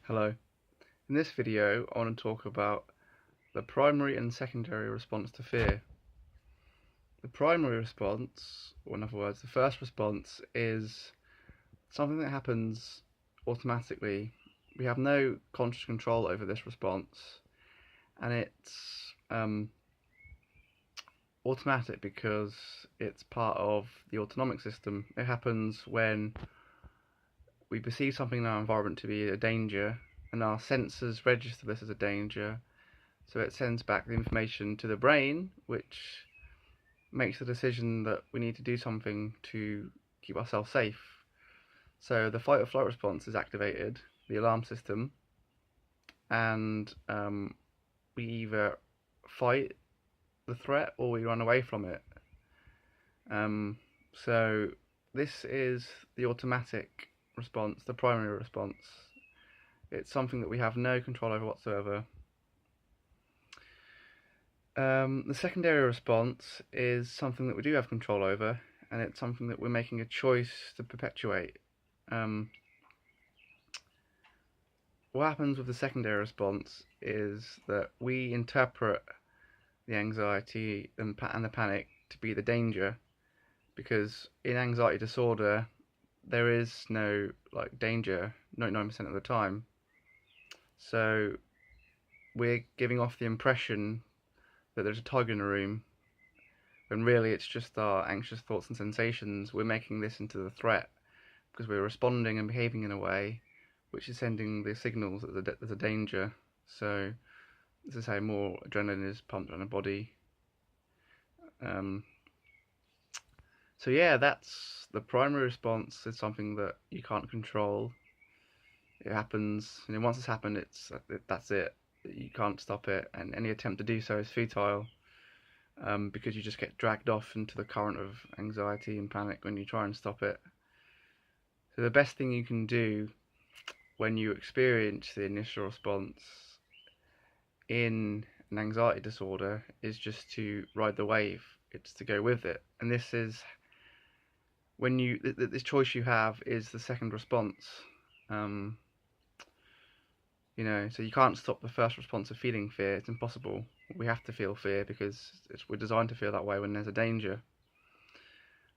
Hello. In this video, I want to talk about the primary and secondary response to fear. The primary response, or in other words, the first response, is something that happens automatically. We have no conscious control over this response, and it's automatic because it's part of the autonomic system. It happens when we perceive something in our environment to be a danger, and our sensors register this as a danger. So it sends back the information to the brain, which makes the decision that we need to do something to keep ourselves safe. So the fight or flight response is activated, the alarm system, and we either fight the threat or we run away from it. So this is the automatic response, the primary response. It's something that we have no control over whatsoever. The secondary response is something that we do have control over, and it's something that we're making a choice to perpetuate. What happens with the secondary response is that we interpret the anxiety and the panic to be the danger, because in anxiety disorder there is no danger 99% of the time. So we're giving off the impression that there's a tiger in a room, when really it's just our anxious thoughts and sensations. We're making this into the threat because we're responding and behaving in a way which is sending the signals that there's a danger. So this is how more adrenaline is pumped around the body. So yeah, that's the primary response. Is something that you can't control. It happens, and once it's happened, that's it. You can't stop it, and any attempt to do so is futile, because you just get dragged off into the current of anxiety and panic when you try and stop it. So the best thing you can do when you experience the initial response in an anxiety disorder is just to ride the wave. It's to go with it, and this is when this choice you have is the second response. So you can't stop the first response of feeling fear. It's impossible. We have to feel fear because we're designed to feel that way when there's a danger.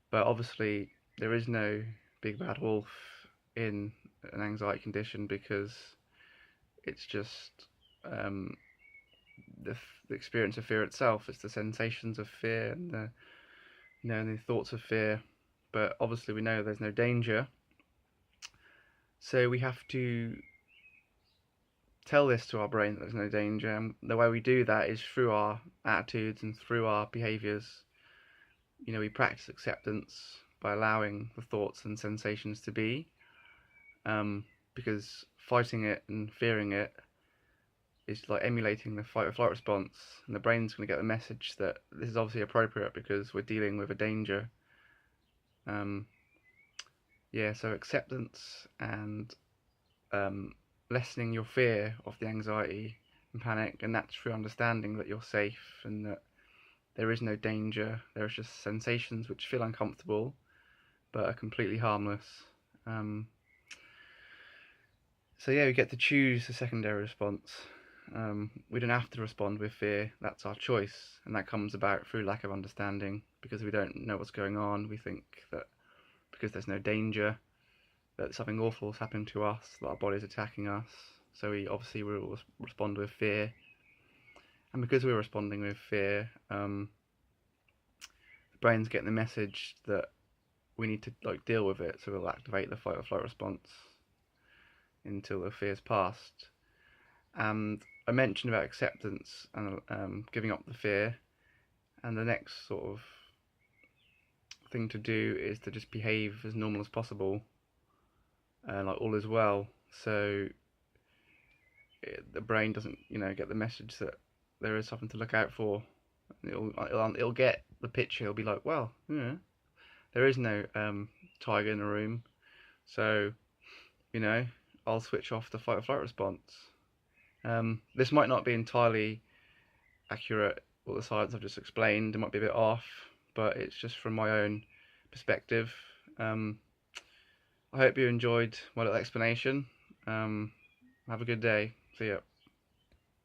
But obviously, there is no big bad wolf in an anxiety condition, because it's just the experience of fear itself. It's the sensations of fear and the thoughts of fear. But obviously, we know there's no danger, so we have to tell this to our brain that there's no danger, and the way we do that is through our attitudes and through our behaviours. We practice acceptance by allowing the thoughts and sensations to be, because fighting it and fearing it is like emulating the fight or flight response, and the brain's going to get the message that this is obviously appropriate because we're dealing with a danger. So acceptance and lessening your fear of the anxiety and panic, and that's through understanding that you're safe and that there is no danger. There's just sensations which feel uncomfortable but are completely harmless. So yeah, we get to choose the secondary response. We don't have to respond with fear. That's our choice, and that comes about through lack of understanding, because we don't know what's going on. We think that because there's no danger, that something awful is happening to us, that our body's attacking us. So we obviously will respond with fear, and because we're responding with fear, the brain's getting the message that we need to deal with it. So we'll activate the fight or flight response until the fear's passed. And I mentioned about acceptance and giving up the fear, and the next sort of thing to do is to just behave as normal as possible, and all is well. So the brain doesn't get the message that there is something to look out for. It'll get the picture. It'll be like, well, there is no tiger in the room, so I'll switch off the fight or flight response. This might not be entirely accurate, all the science I've just explained. It might be a bit off, but it's just from my own perspective. I hope you enjoyed my little explanation. I Have a good day. See ya.